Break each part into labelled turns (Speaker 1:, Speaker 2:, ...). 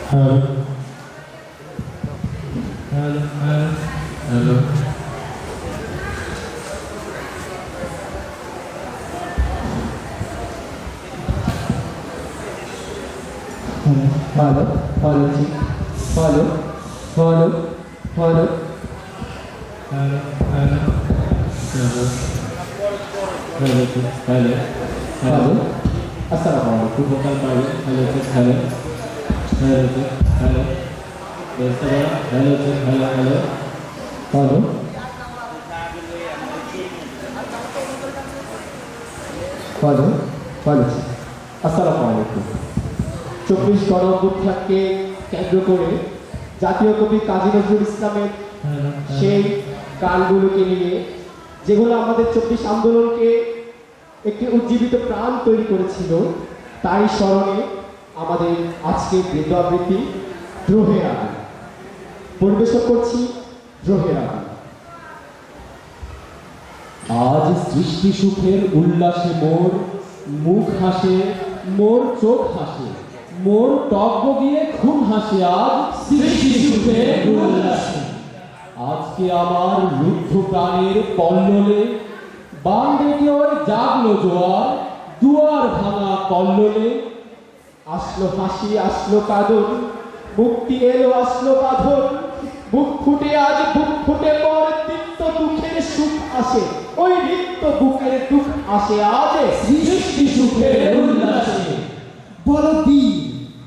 Speaker 1: Hello. Hello. Hello. Hello.
Speaker 2: Follow, follow, follow, follow, follow.
Speaker 1: Hello. Hello. Hello. Hello. Hello.
Speaker 2: Follow. Assalamualaikum.
Speaker 1: Vocal power. Hello. Hello. Hello. Hello. Hello. Hello. Hello.
Speaker 2: Follow. Follow. Follow. Assalamualaikum. 24 গণঅভ্যুত্থানকে কেন্দ্র করে জাতীয় কবি কাজী নজরুল ইসলামের সেই গানগুলোকে নিয়ে যেগুলো আমাদের 24 আন্দোলনকে একটি উজ্জীবিত প্রাণ তৈরি করেছিল, তাই স্মরণে আমাদের আজকে বৃন্দ আবৃত্তি দ্রোহের আগুন পরিবেশন করছি। দ্রোহের আগুন। আজ সৃষ্টি সুখের উল্লাসে মোর মুখ হাসে, মোর চোখ হাসে, মোর টক বগিয়ে খুন হাসে। আজ সৃষ্টি সুখের উল্লাসে আজকে আমার রুদ্ধ প্রাণের কল্লোলে বান ডেকে ওই জাগলো জোয়ার, দুয়ার ভাঙা কল্লোলে। আসলো হাসি, আসলো কাঁদন, মুক্তি এলো, আসলো বাঁধন। বুক ফুটে আজ বুক ফুটে পর তিক্ত দুঃখের সুখ আসে, ওই নিত্য বুকের দুঃখ আসে আজ সৃষ্টি সুখের উল্লাসে।
Speaker 3: বল বীর,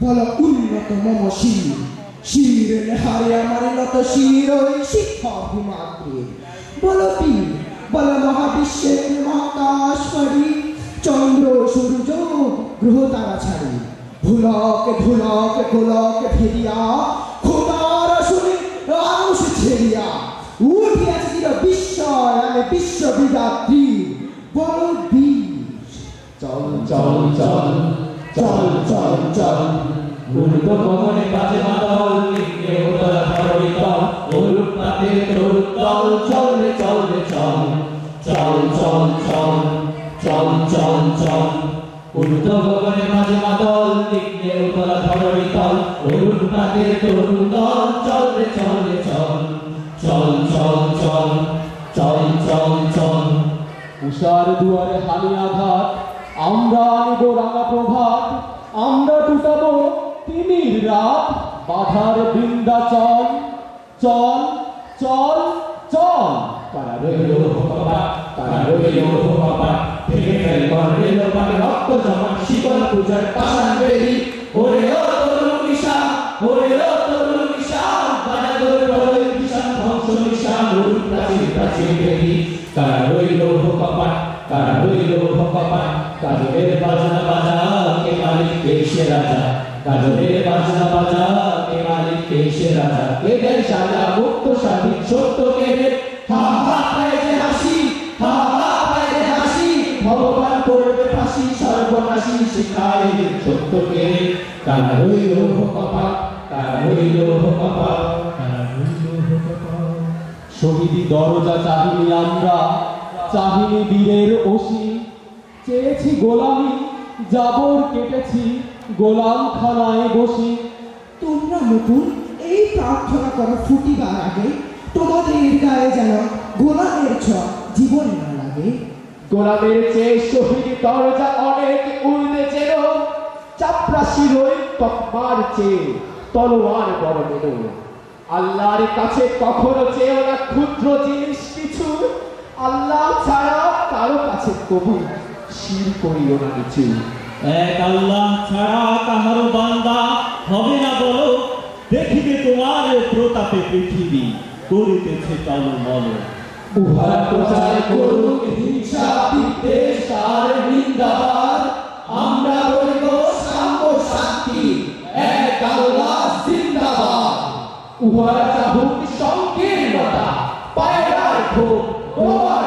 Speaker 3: বল উন্নত মম শির, শির নেহারে আমার নত শির ওই শিক্ষক হিমাদ্রি। বল বীর, বল মহাবিশ্বের মহাকাশ পারি, চন্দ্র সূর্য গ্রহ তারা ছাড়ি। ভুলক ভুলক গোলক ভেদিয়া খোদার আসনে আরশ ছেড়িয়া উঠিয়াছে চির বিস্ময় আমি বিশ্ববিদাত্রী। বল বীর,
Speaker 2: চল চল চল চল চল চল।
Speaker 1: উল্টো গগনে বাজে মাদল, নিত্যে উতলা ধরণী তল, ওলুট পাতে তরুণ দল। চল রে চল রে চল, চল চল চল, চল চল চল। উল্টো গগনে বাজে মাদল, নিত্যে উতলা ধরণী তল, ওলুট পাতে তরুণ দল। চল রে চল রে চল, চল চল চল, চল চল চল।
Speaker 2: উষার দুয়ারে হানি আঘাত, আমরা আনিব রাঙা প্রভাত। আমরা টুটাবো তিমির রাত, বাধার বৃন্দাচল। চল চল চল। কারা রইল
Speaker 1: বাবা, কারা রইল বাবা, থেকে ফেল করলে লোপাকে রক্ত জমা শিকল পূজার পাশান বেরি। ওরে ও তরুণ নিশা, ওরে ও তরুণ নিশা, বাধা তোর বলে কিষান ধ্বংস নিশা, মরুন প্রাচীর প্রাচীর বেরি। কারা রইল কপাট, কারা রইল কপাট, কাজলের বাজনা বাজা, কে মালিক কে সে রাজা। কাজলের বাজনা বাজা, কে মালিক কে সে রাজা। কে দেয় সাজা মুক্ত স্বাধীন সত্য কে রে। হা হা পায় যে হাসি, হা হা পায় যে হাসি, ভগবান করবে ফাঁসি সর্বনাশী শিখায় সত্য কে রে। কারা রইল কপাট, কারা রইল কপাট, কারা রইল কপাট।
Speaker 2: শহীদি দরজা চাহিনি আমরা, চাহিনি বীরের অসি। চেয়েছি গোলামি, জাবর কেটেছি গোলাম খানায় বসি।
Speaker 3: তোমরা নতুন এই প্রার্থনা করো ফুটিবার আগে, তোমাদের গায়ে যেন গোলামের ছোঁয়া জীবন না লাগে।
Speaker 2: গোলামের চেয়ে শহীদি দরজা অনেক উড়তে চেন, চাপরাশি রই তকমার চেয়ে তলোয়ার বড় মেন। আল্লাহর কাছে কখনো চেয়েও না ক্ষুদ্র জিনিস কিছু, আল্লাহ ছাড়া কারো কাছে কবু শির করিও না কিছু।
Speaker 4: এক আল্লাহ ছাড়া কাহারো বান্দা হবে না বলো, দেখিবে তোমার প্রতাপে পৃথিবী করিতেছে টলমল।
Speaker 2: উহারা প্রচার করুক হিংসা বিদ্বেষ আর নিন্দাবাদ, আমরা বলিব সাম্য শান্তি, এক আল্লাহ জিন্দাবাদ। উহারা চাহুক সংকীর্ণতা, পায়রার ক্ষোভ, গোয়ার